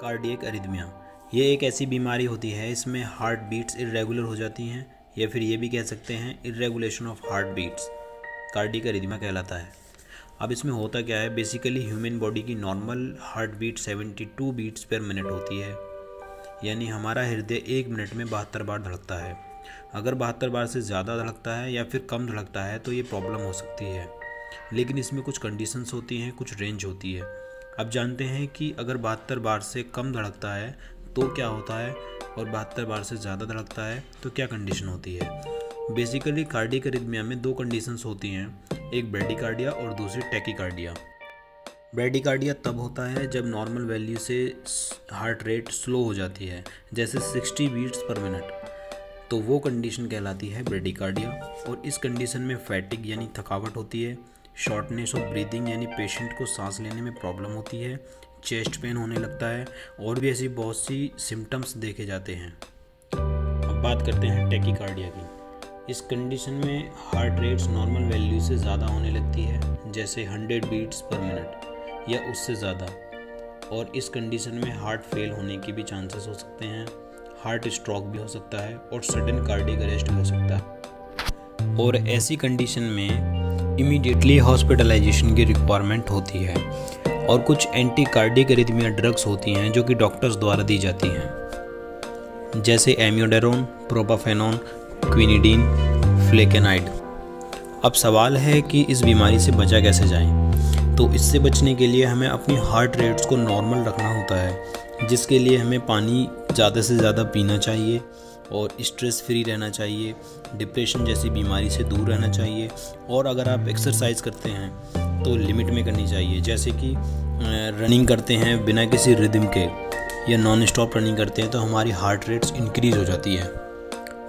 Cardiac arrhythmia ये एक ऐसी बीमारी होती है, इसमें हार्ट बीट्स इरेगुलर हो जाती हैं या फिर ये भी कह सकते हैं irregulation of heart beats cardiac arrhythmia कहलाता है। अब इसमें होता क्या है, बेसिकली ह्यूमन बॉडी की normal heart beat 72 beats per minute होती है, यानी हमारा हृदय 1 मिनट में 72 बार धड़कता है। अगर 72 बार से ज़्यादा धड़कता है या फिर कम धड़कता है तो ये प्रॉब्लम हो सकती है, लेकिन इसमें कुछ कंडीशंस होती हैं, कुछ रेंज होती है। अब जानते हैं कि अगर 72 बार से कम धड़कता है तो क्या होता है और 72 बार से ज़्यादा धड़कता है तो क्या कंडीशन होती है। बेसिकली कार्डियक अरिथमिया में 2 कंडीशंस होती हैं, एक ब्रेडिकार्डिया और दूसरी टैकीकार्डिया। ब्रेडिकार्डिया तब होता है जब नॉर्मल वैल्यू से हार्ट रेट स्लो हो जाती है, जैसे 60 बीट्स पर मिनट, तो वो कंडीशन कहलाती है ब्रेडिकार्डिया। और इस कंडीशन में फैटिग यानी थकावट होती है, शॉर्टनेस ऑफ ब्रीदिंग यानी पेशेंट को सांस लेने में प्रॉब्लम होती है, चेस्ट पेन होने लगता है और भी ऐसी बहुत सी सिम्टम्स देखे जाते हैं। अब बात करते हैं टैकीकार्डिया की। इस कंडीशन में हार्ट रेट्स नॉर्मल वैल्यू से ज़्यादा होने लगती है, जैसे 100 बीट्स पर मिनट या उससे ज़्यादा, और इस कंडीशन में हार्ट फेल होने के भी चांसेस हो सकते हैं, हार्ट स्ट्रोक भी हो सकता है और सडन कार्डियक अरेस्ट भी हो सकता है। और ऐसी कंडीशन में इमीडिएटली हॉस्पिटलाइजेशन की रिक्वायरमेंट होती है और कुछ एंटी कार्डियक अरिथमिया ड्रग्स होती हैं जो कि डॉक्टर्स द्वारा दी जाती हैं, जैसे एम्योडेरोन, प्रोपाफेनॉन, क्विनिडीन, फ्लेकेनाइड। अब सवाल है कि इस बीमारी से बचा कैसे जाए। तो इससे बचने के लिए हमें अपनी हार्ट रेट्स को नॉर्मल रखना होता है, जिसके लिए हमें पानी ज़्यादा से ज़्यादा पीना चाहिए और स्ट्रेस फ्री रहना चाहिए, डिप्रेशन जैसी बीमारी से दूर रहना चाहिए। और अगर आप एक्सरसाइज करते हैं तो लिमिट में करनी चाहिए, जैसे कि रनिंग करते हैं बिना किसी रिदम के या नॉन स्टॉप रनिंग करते हैं तो हमारी हार्ट रेट्स इंक्रीज़ हो जाती है।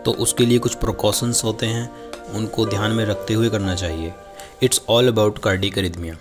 तो उसके लिए कुछ प्रिकॉशंस होते हैं, उनको ध्यान में रखते हुए करना चाहिए। It's all about cardiac arrhythmia.